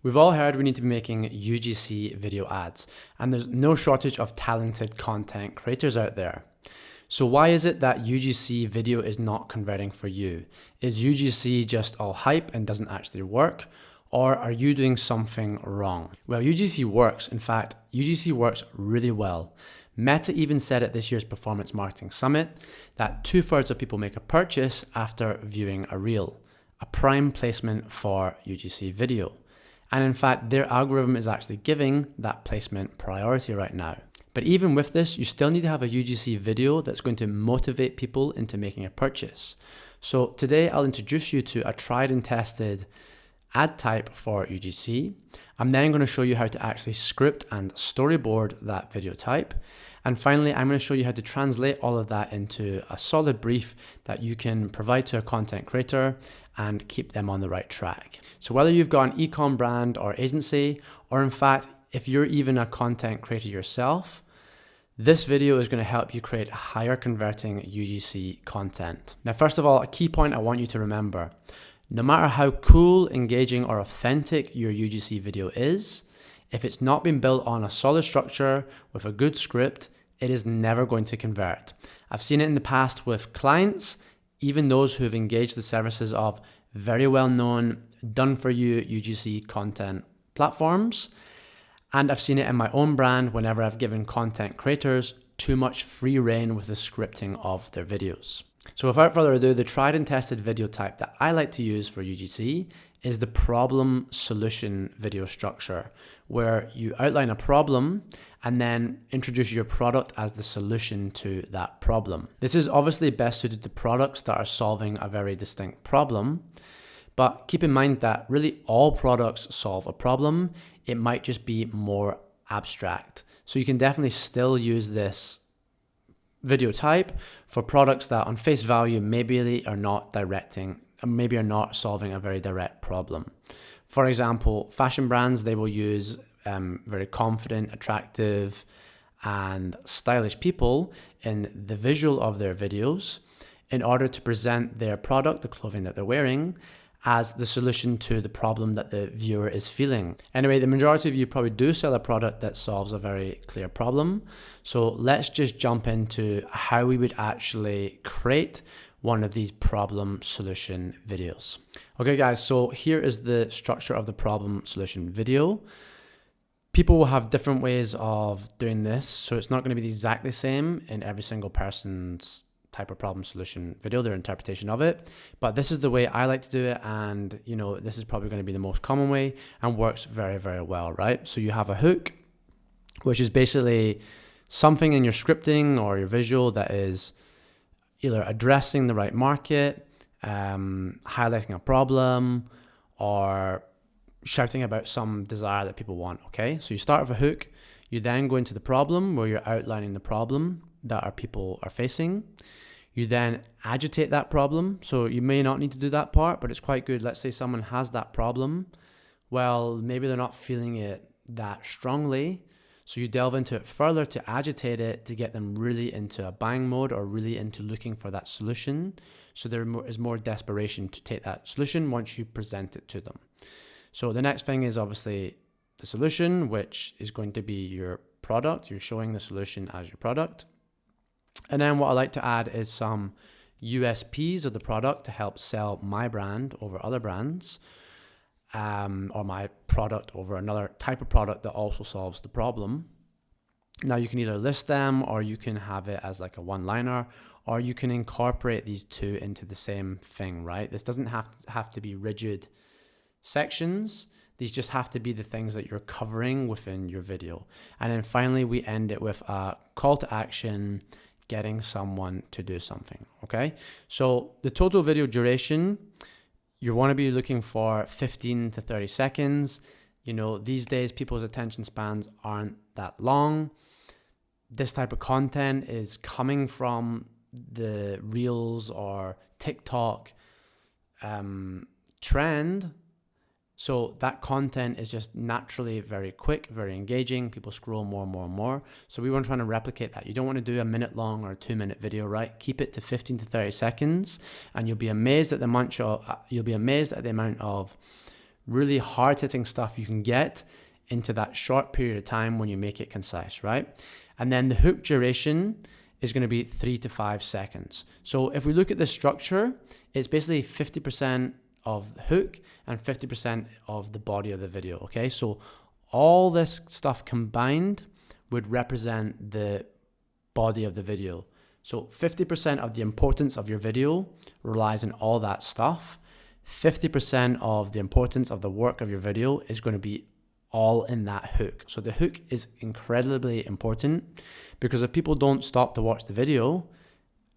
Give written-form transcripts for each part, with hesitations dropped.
We've all heard we need to be making UGC video ads, and there's no shortage of talented content creators out there. So why is it that UGC video is not converting for you? Is UGC just all hype and doesn't actually work? Or are you doing something wrong? Well, UGC works. In fact, UGC works really well. Meta even said at this year's Performance Marketing Summit that 2/3 of people make a purchase after viewing a reel, a prime placement for UGC video. And in fact, their algorithm is actually giving that placement priority right now. But even with this, you still need to have a UGC video that's going to motivate people into making a purchase. So today I'll introduce you to a tried and tested ad type for UGC. I'm then going to show you how to actually script and storyboard that video type. And finally, I'm going to show you how to translate all of that into a solid brief that you can provide to a content creator and keep them on the right track. So whether you've got an e-com brand or agency, or in fact, if you're even a content creator yourself, this video is going to help you create higher converting UGC content. Now, first of all, a key point I want you to remember: no matter how cool, engaging, or authentic your UGC video is, if it's not been built on a solid structure with a good script, it is never going to convert. I've seen it in the past with clients, even those who have engaged the services of very well-known, done-for-you UGC content platforms. And I've seen it in my own brand whenever I've given content creators too much free reign with the scripting of their videos. So without further ado, the tried and tested video type that I like to use for UGC is the problem solution video structure, where you outline a problem and then introduce your product as the solution to that problem. This is obviously best suited to products that are solving a very distinct problem, but keep in mind that really all products solve a problem. It might just be more abstract. So you can definitely still use this video type for products that on face value maybe are not solving a very direct problem. For example, fashion brands, they will use very confident, attractive, and stylish people in the visual of their videos in order to present their product, the clothing that they're wearing, as the solution to the problem that the viewer is feeling. Anyway, the majority of you probably do sell a product that solves a very clear problem. So let's just jump into how we would actually create one of these problem solution videos. Okay guys, so here is the structure of the problem solution video. People will have different ways of doing this, so it's not going to be exactly the same in every single person's type of problem solution video, their interpretation of it. But this is the way I like to do it, and this is probably going to be the most common way and works very, very well, right? So you have a hook, which is basically something in your scripting or your visual that is either addressing the right market, highlighting a problem, or shouting about some desire that people want, okay? So you start with a hook, you then go into the problem where you're outlining the problem that our people are facing. You then agitate that problem. So you may not need to do that part, but it's quite good. Let's say someone has that problem. Well, maybe they're not feeling it that strongly. So you delve into it further to agitate it, to get them really into a buying mode or really into looking for that solution. So there is more desperation to take that solution once you present it to them. So the next thing is obviously the solution, which is going to be your product. You're showing the solution as your product. And then what I like to add is some USPs of the product to help sell my brand over other brands, or my product over another type of product that also solves the problem. Now you can either list them, or you can have it as like a one-liner, or you can incorporate these two into the same thing, right? This doesn't have to be rigid sections. These just have to be the things that you're covering within your video. And then finally, we end it with a call to action, getting someone to do something, okay? So the total video duration, you want to be looking for 15 to 30 seconds. These days, people's attention spans aren't that long. This type of content is coming from the Reels or TikTok trend. So that content is just naturally very quick, very engaging. People scroll more and more and more. So we weren't trying to replicate that. You don't want to do a minute long or a 2-minute video, right? Keep it to 15 to 30 seconds, and you'll be amazed at the amount of really hard-hitting stuff you can get into that short period of time when you make it concise, right? And then the hook duration is going to be 3 to 5 seconds. So if we look at the structure, it's basically 50% of the hook and 50% of the body of the video, okay? So all this stuff combined would represent the body of the video. So 50% of the importance of your video relies on all that stuff. 50% of the importance of the work of your video is going to be all in that hook. So the hook is incredibly important, because if people don't stop to watch the video,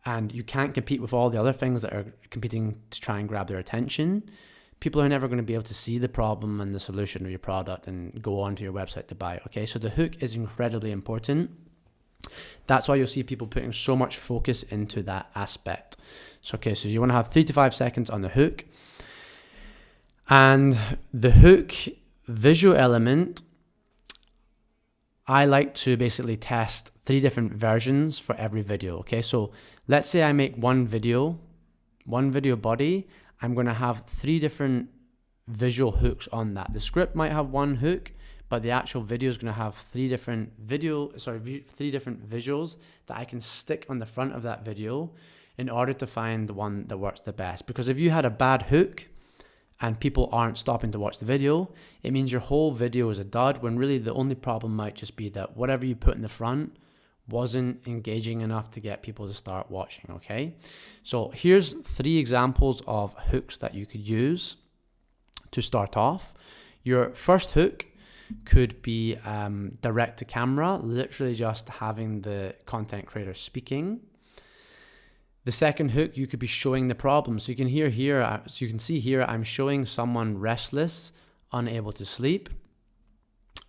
and you can't compete with all the other things that are competing to try and grab their attention, people are never going to be able to see the problem and the solution of your product and go onto your website to buy it, okay? So the hook is incredibly important. That's why you'll see people putting so much focus into that aspect. So, okay, so you want to have 3 to 5 seconds on the hook. And the hook visual element, I like to basically test 3 different versions for every video, okay? So let's say I make one video body, I'm going to have 3 different visual hooks on that. The script might have one hook, but the actual video is going to have 3 different visuals that I can stick on the front of that video in order to find the one that works the best. Because if you had a bad hook and people aren't stopping to watch the video, it means your whole video is a dud, when really the only problem might just be that whatever you put in the front wasn't engaging enough to get people to start watching, okay? So here's 3 examples of hooks that you could use to start off. Your first hook could be direct to camera, literally just having the content creator speaking. The second hook, you could be showing the problem. So you can see here, I'm showing someone restless, unable to sleep.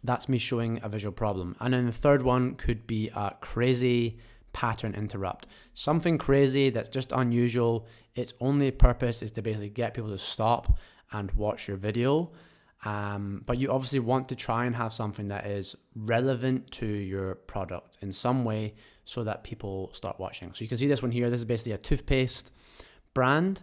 That's me showing a visual problem. And then the third one could be a crazy pattern interrupt. Something crazy that's just unusual. Its only purpose is to basically get people to stop and watch your video. But you obviously want to try and have something that is relevant to your product in some way so that people start watching. So you can see this one here. This is basically a toothpaste brand.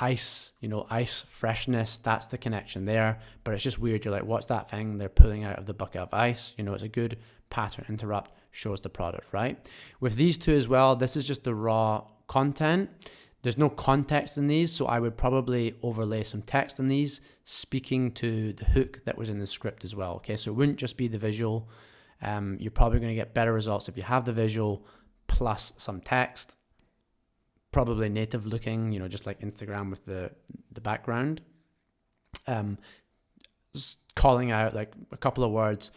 Ice, ice freshness, that's the connection there. But it's just weird. You're like, what's that thing they're pulling out of the bucket of ice? It's a good pattern interrupt, shows the product, right? With these 2 as well, this is just the raw content. There's no context in these, so I would probably overlay some text in these, speaking to the hook that was in the script as well, okay? So it wouldn't just be the visual. You're probably going to get better results if you have the visual plus some text, probably native looking, just like Instagram with the background. Calling out like a couple of words,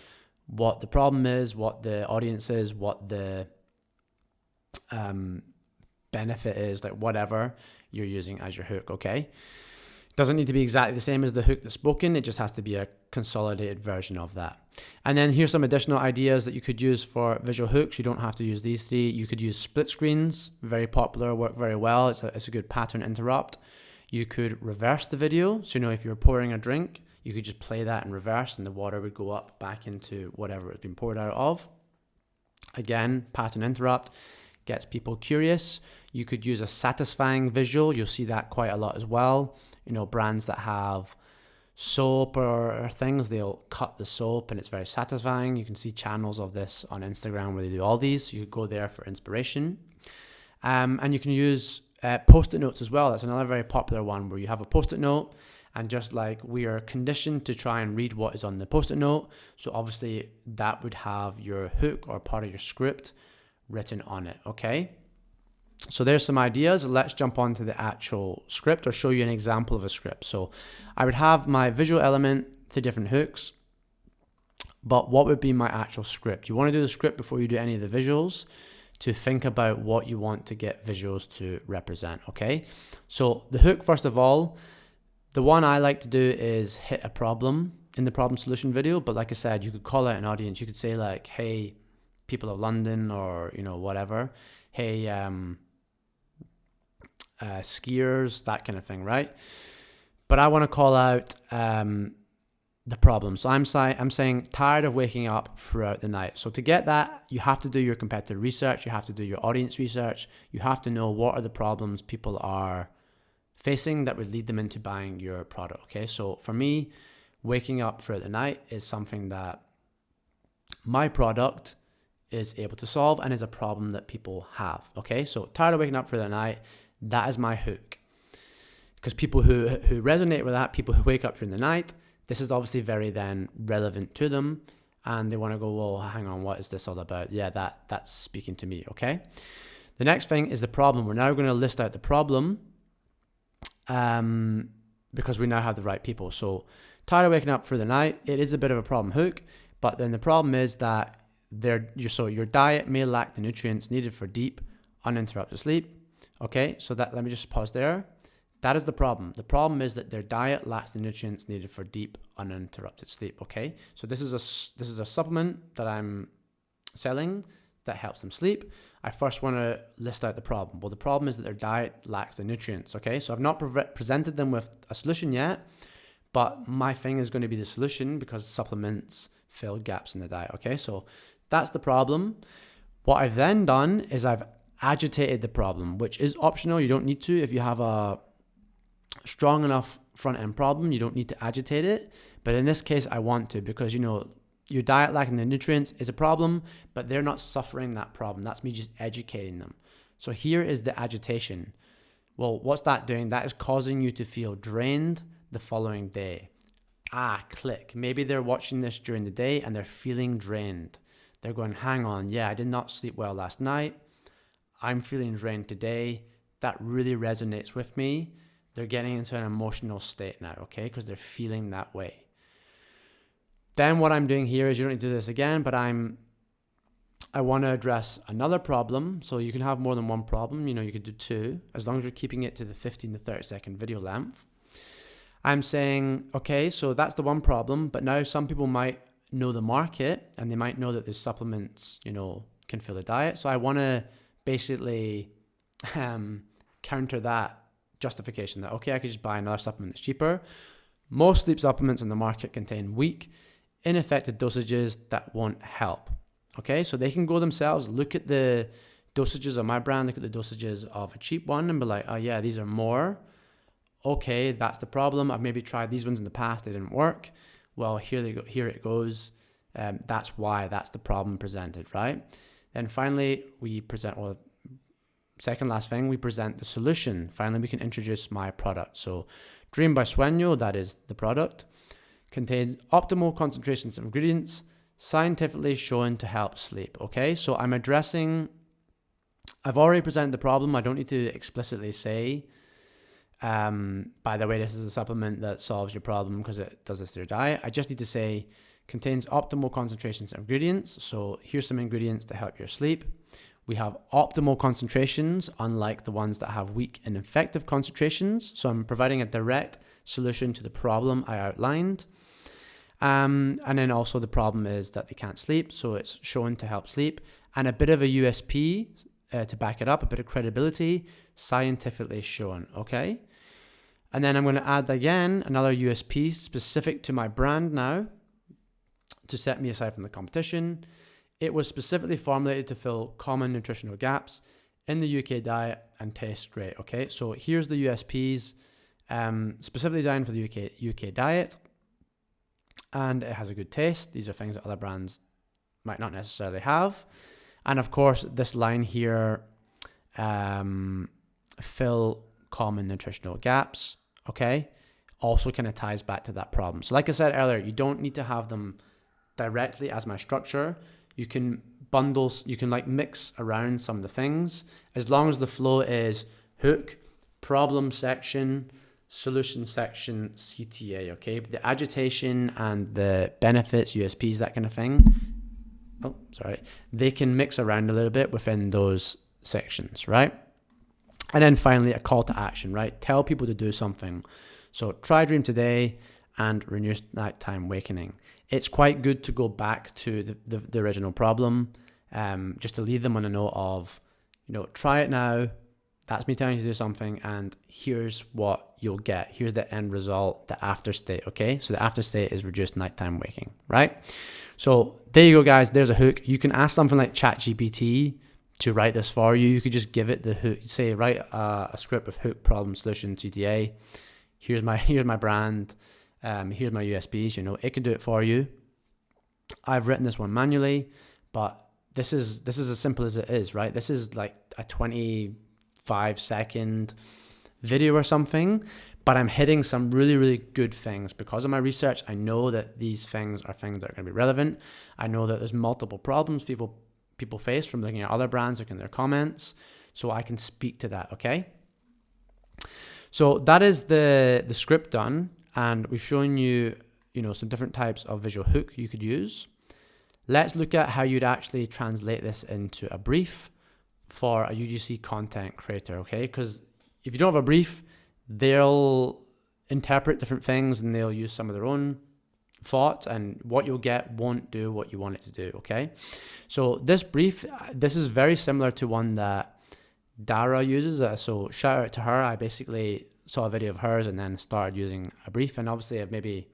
what the problem is, what the audience is, what the benefit is, like whatever you're using as your hook, okay? Doesn't need to be exactly the same as the hook that's spoken. It just has to be a consolidated version of that. And then here's some additional ideas that you could use for visual hooks. You don't have to use these 3. You could use split screens, very popular, work very well. It's a good pattern interrupt. You could reverse the video. So, if you're pouring a drink, you could just play that in reverse and the water would go up back into whatever it's been poured out of. Again, pattern interrupt gets people curious. You could use a satisfying visual. You'll see that quite a lot as well. Brands that have soap or things, they'll cut the soap and it's very satisfying. You can see channels of this on Instagram where they do all these. So you could go there for inspiration. And you can use post-it notes as well. That's another very popular one where you have a post-it note, and just like we are conditioned to try and read what is on the post-it note. So obviously that would have your hook or part of your script written on it, okay? So there's some ideas. Let's jump on to the actual script or show you an example of a script. So I would have my visual element, 3 different hooks, but what would be my actual script? You want to do the script before you do any of the visuals to think about what you want to get visuals to represent, okay? So the hook, first of all, the one I like to do is hit a problem in the problem solution video. But like I said, you could call out an audience. You could say like, hey, people of London, or, whatever. Hey, skiers, that kind of thing, right? But I want to call out the problem. So I'm saying tired of waking up throughout the night. So to get that, you have to do your competitor research. You have to do your audience research. You have to know what are the problems people are facing that would lead them into buying your product, okay? So for me, waking up throughout the night is something that my product is able to solve and is a problem that people have. Okay, so tired of waking up through the night, that is my hook. Because people who resonate with that, people who wake up during the night, this is obviously very then relevant to them, and they want to go, well, hang on, what is this all about? Yeah, that's speaking to me. Okay, the next thing is the problem. We're now going to list out the problem, because we now have the right people. So tired of waking up through the night, it is a bit of a problem hook, but then the problem is that your diet may lack the nutrients needed for deep, uninterrupted sleep. Okay, so let me just pause there. That is the problem. The problem is that their diet lacks the nutrients needed for deep, uninterrupted sleep. Okay, so this is a supplement that I'm selling that helps them sleep. I first want to list out the problem. Well, the problem is that their diet lacks the nutrients. Okay, so I've not presented them with a solution yet, but my thing is going to be the solution because supplements fill gaps in the diet. Okay, so that's the problem. What I've then done is I've agitated the problem, which is optional. You don't need to. If you have a strong enough front end problem, you don't need to agitate it. But in this case, I want to, because your diet lacking the nutrients is a problem, but they're not suffering that problem. That's me just educating them. So here is the agitation. Well, what's that doing? That is causing you to feel drained the following day. Click. Maybe they're watching this during the day and they're feeling drained. They're going, hang on, yeah, I did not sleep well last night. I'm feeling drained today. That really resonates with me. They're getting into an emotional state now, okay? Because they're feeling that way. Then what I'm doing here is, you don't need to do this again, but I want to address another problem. So you can have more than one problem. You could do two, as long as you're keeping it to the 15 to 30 second video length. I'm saying, okay, so that's the one problem, but now some people might know the market and they might know that there's supplements, can fill the diet. So I want to basically counter that justification that, okay, I could just buy another supplement that's cheaper. Most sleep supplements in the market contain weak, ineffective dosages that won't help. Okay, so they can go themselves, look at the dosages of my brand, look at the dosages of a cheap one and be like, oh yeah, these are more. Okay, that's the problem. I've maybe tried these ones in the past, they didn't work. Well, here it goes. That's why, that's the problem presented, right? Then finally, second last thing, we present the solution. Finally, we can introduce my product. So Dream by Sueño, that is the product, contains optimal concentrations of ingredients, scientifically shown to help sleep. Okay, so I've already presented the problem. I don't need to explicitly say, by the way, this is a supplement that solves your problem because it does this to your diet. I just need to say, contains optimal concentrations of ingredients. So here's some ingredients to help your sleep. We have optimal concentrations, unlike the ones that have weak and ineffective concentrations. So I'm providing a direct solution to the problem I outlined. And then also the problem is that they can't sleep. So it's shown to help sleep. And a bit of a USP to back it up, a bit of credibility, scientifically shown, okay? And then I'm going to add again another USP specific to my brand now to set me aside from the competition. It was specifically formulated to fill common nutritional gaps in the UK diet and tastes great. Okay, so here's the USPs, specifically designed for the UK diet, and it has a good taste. These are things that other brands might not necessarily have. And of course, this line here, fill common nutritional gaps, okay, also kind of ties back to that problem. So like I said earlier, you don't need to have them directly as my structure. You can mix around some of the things, as long as the flow is hook, problem section, solution section, CTA, okay? But the agitation and the benefits, USPs, that kind of thing, they can mix around a little bit within those sections, right? And then finally, a call to action, right? Tell people to do something. So try Dream today and reduce nighttime wakening. It's quite good to go back to the original problem, just to leave them on a note of, try it now. That's me telling you to do something, and here's what you'll get. Here's the end result, the after state, okay? So the after state is reduced nighttime waking, right? So there you go, guys. There's a hook. You can ask something like ChatGPT to write this for you. You could just give it the hook. Say, write a script with hook, problem, solution, CTA. Here's my brand. Here's my USBs, it can do it for you. I've written this one manually, but this is as simple as it is, right? This is like a 25-second video or something, but I'm hitting some really, really good things. Because of my research, I know that these things are things that are going to be relevant. I know that there's multiple problems people face from looking at other brands, looking at their comments, so I can speak to that, okay? So that is the script done, and we've shown you, some different types of visual hook you could use. Let's look at how you'd actually translate this into a brief for a UGC content creator, okay? Because if you don't have a brief, they'll interpret different things and they'll use some of their own thoughts, and what you'll get won't do what you want it to do, okay? So this brief, this is very similar to one that Dara uses. So shout out to her. I basically saw a video of hers and then started using a brief, and obviously I've maybe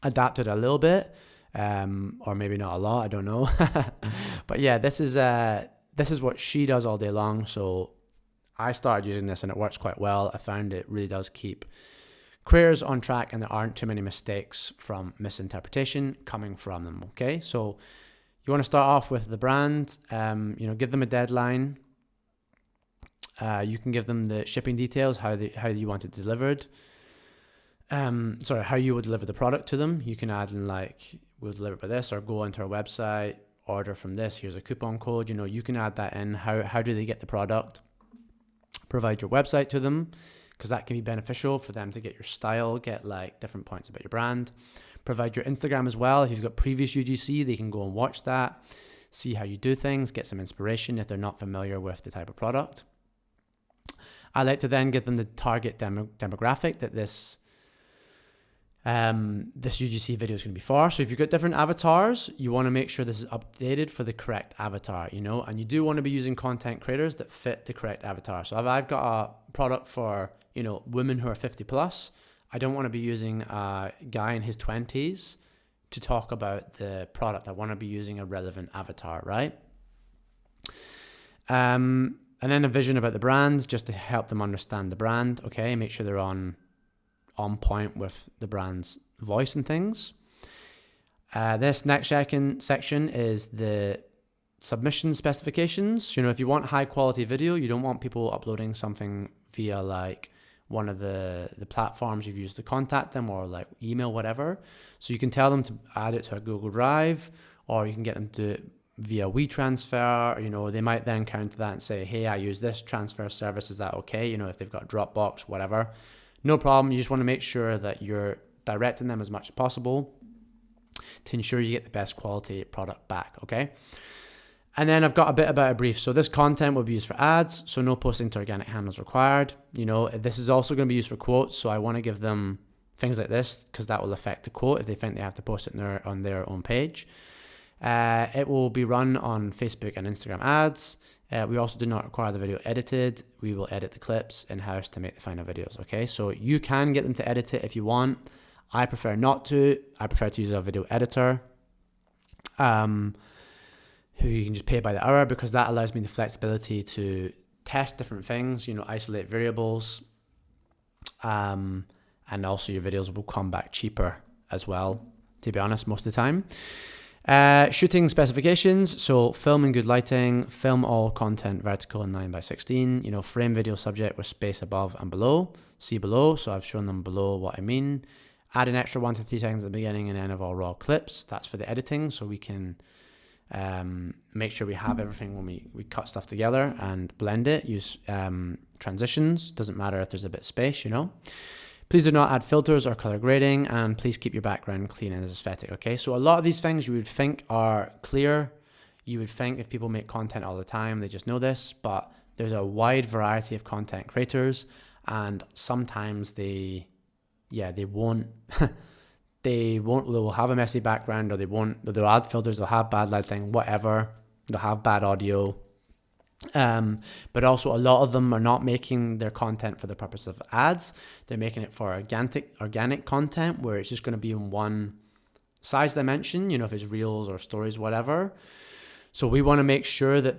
adapted a little bit, or maybe not a lot, I don't know. But yeah, this is what she does all day long. So I started using this and it works quite well. I found it really does keep creators on track, and there aren't too many mistakes from misinterpretation coming from them, okay? So you want to start off with the brand, give them a deadline. You can give them the shipping details, how you want it delivered. How you would deliver the product to them. You can add in like, we'll deliver by this, or go onto our website, order from this, here's a coupon code. You can add that in. How do they get the product? Provide your website to them, because that can be beneficial for them to get your style, get like different points about your brand. Provide your Instagram as well. If you've got previous UGC, they can go and watch that, see how you do things, get some inspiration if they're not familiar with the type of product. I like to then give them the target demographic that this UGC video is going to be for. So if you've got different avatars, you want to make sure this is updated for the correct avatar, and you do want to be using content creators that fit the correct avatar. So if I've got a product for, women who are 50 plus, I don't want to be using a guy in his 20s to talk about the product. I want to be using a relevant avatar, right? And then a vision about the brand, just to help them understand the brand, okay? Make sure they're on point with the brand's voice and things. This next section is the submission specifications. If you want high quality video, you don't want people uploading something via like one of the platforms you've used to contact them, or like email, whatever. So you can tell them to add it to a Google Drive, or you can get them to do it via WeTransfer. They might then counter that and say, hey, I use this transfer service, is that okay? If they've got Dropbox, whatever. No problem. You just want to make sure that you're directing them as much as possible to ensure you get the best quality product back, okay? And then I've got a bit about a brief. So this content will be used for ads, so no posting to organic handles required. This is also going to be used for quotes, so I want to give them things like this, because that will affect the quote if they think they have to post it on their own page. It will be run on Facebook and Instagram ads. We also do not require the video edited. We will edit the clips in-house to make the final videos, okay? So you can get them to edit it if you want. I prefer not to. I prefer to use a video editor, who you can just pay by the hour, because that allows me the flexibility to test different things, isolate variables, and also your videos will come back cheaper as well, to be honest, most of the time. Shooting specifications, so film in good lighting, film all content vertical in 9:16, frame video subject with space above and below, see below, so I've shown them below what I mean. Add an extra 1 to 3 seconds at the beginning and end of all raw clips, that's for the editing, so we can make sure we have everything when we cut stuff together and blend it. Use transitions, doesn't matter if there's a bit of space, Please do not add filters or color grading, and please keep your background clean and aesthetic, okay? So a lot of these things you would think are clear. You would think if people make content all the time, they just know this, but there's a wide variety of content creators, and sometimes they won't, they'll have a messy background, or they'll add filters, they'll have bad lighting, whatever, they'll have bad audio. But also a lot of them are not making their content for the purpose of ads. They're making it for organic content, where it's just going to be in one size dimension, if it's reels or stories, whatever. So we want to make sure that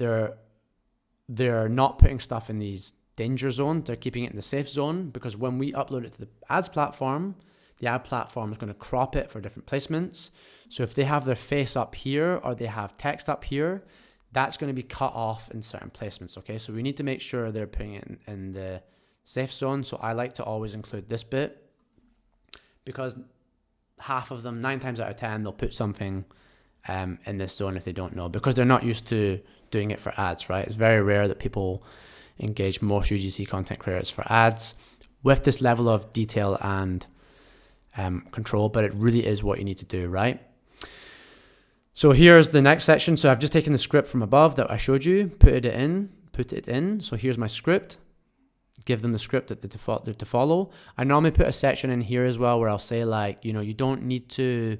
they're not putting stuff in these danger zones. They're keeping it in the safe zone, because when we upload it to the ads platform, the ad platform is going to crop it for different placements. So if they have their face up here or they have text up here, that's going to be cut off in certain placements, okay? So we need to make sure they're putting it in the safe zone. So I like to always include this bit, because half of them, 9 times out of 10, they'll put something in this zone if they don't know, because they're not used to doing it for ads, right? It's very rare that people engage most UGC content creators for ads with this level of detail and control, but it really is what you need to do, right? So here's the next section. So I've just taken the script from above that I showed you, put it in. So here's my script. Give them the script that they're to follow. I normally put a section in here as well where I'll say, like, you know, you don't need to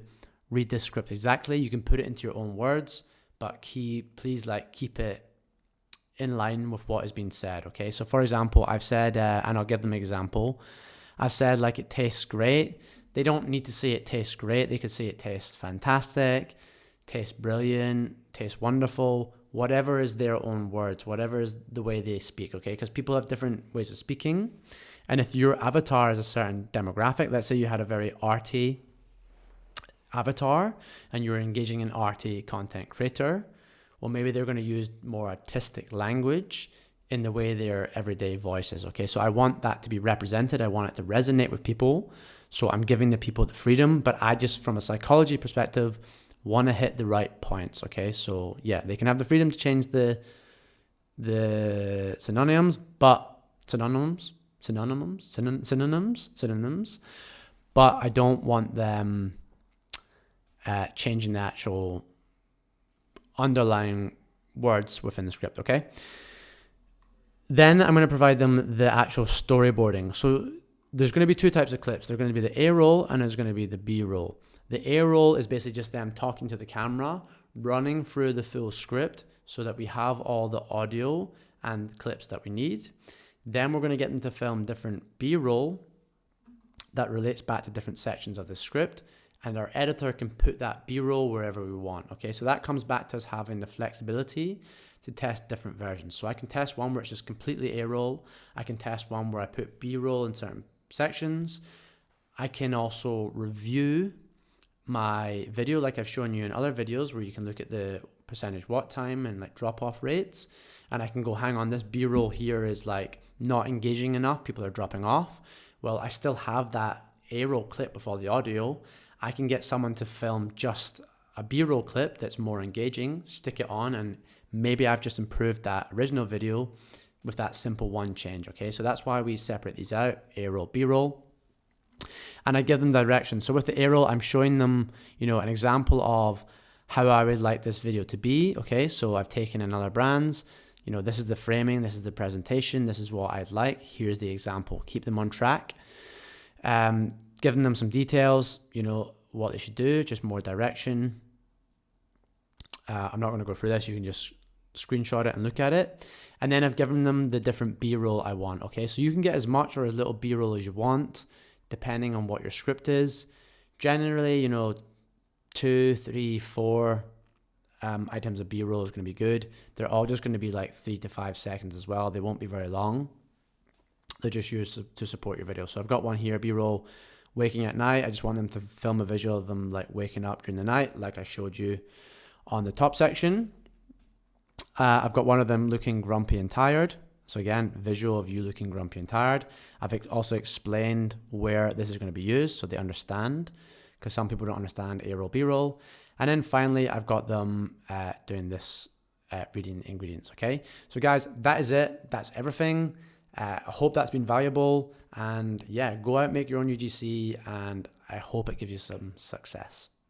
read this script exactly. You can put it into your own words, but please keep it in line with what is being said, okay? So for example, I've said, and I'll give them an example. I've said, like, it tastes great. They don't need to say it tastes great. They could say it tastes fantastic, tastes brilliant, tastes wonderful, whatever is their own words, whatever is the way they speak, okay? Because people have different ways of speaking. And if your avatar is a certain demographic, let's say you had a very arty avatar and you're engaging an arty content creator, well, maybe they're going to use more artistic language in the way their everyday voice is, okay? So I want that to be represented. I want it to resonate with people. So I'm giving the people the freedom, but I just, from a psychology perspective, want to hit the right points, okay? So yeah, they can have the freedom to change the synonyms, but synonyms, but I don't want them changing the actual underlying words within the script, okay? Then I'm going to provide them the actual storyboarding. So there's going to be 2 types of clips. There's going to be the A roll and there's going to be the B roll. The A roll is basically just them talking to the camera, running through the full script so that we have all the audio and clips that we need. Then we're going to get them to film different B roll that relates back to different sections of the script, and our editor can put that B roll wherever we want. Okay, so that comes back to us having the flexibility to test different versions. So I can test one where it's just completely A roll. I can test one where I put B roll in certain sections. I can also review my video like I've shown you in other videos, where you can look at the percentage watch time and like drop off rates, and I can go, hang on, this B-roll here is like not engaging enough, people are dropping off. Well, I still have that A-roll clip with all the audio. I can get someone to film just a B-roll clip that's more engaging, stick it on, and maybe I've just improved that original video with that simple one change, okay? So that's why we separate these out, A-roll, B-roll. And I give them direction. So with the A-roll, I'm showing them, you know, an example of how I would like this video to be. Okay, so I've taken in other brands, you know, this is the framing, this is the presentation, this is what I'd like. Here's the example. Keep them on track. Giving them some details, you know, what they should do, just more direction. I'm not going to go through this. You can just screenshot it and look at it. And then I've given them the different B-roll I want. Okay, so you can get as much or as little B-roll as you want, depending on what your script is. Generally, you know, 2, 3, 4 items of B-roll is going to be good. They're all just going to be like 3 to 5 seconds as well. They won't be very long. They're just used to support your video. So I've got one here, B-roll, waking at night. I just want them to film a visual of them like waking up during the night, like I showed you on the top section. I've got one of them looking grumpy and tired. So again, visual of you looking grumpy and tired. I've also explained where this is going to be used so they understand, because some people don't understand A-roll, B-roll. And then finally, I've got them doing this, reading the ingredients, okay? So guys, that is it. That's everything. I hope that's been valuable. And yeah, go out, make your own UGC, and I hope it gives you some success.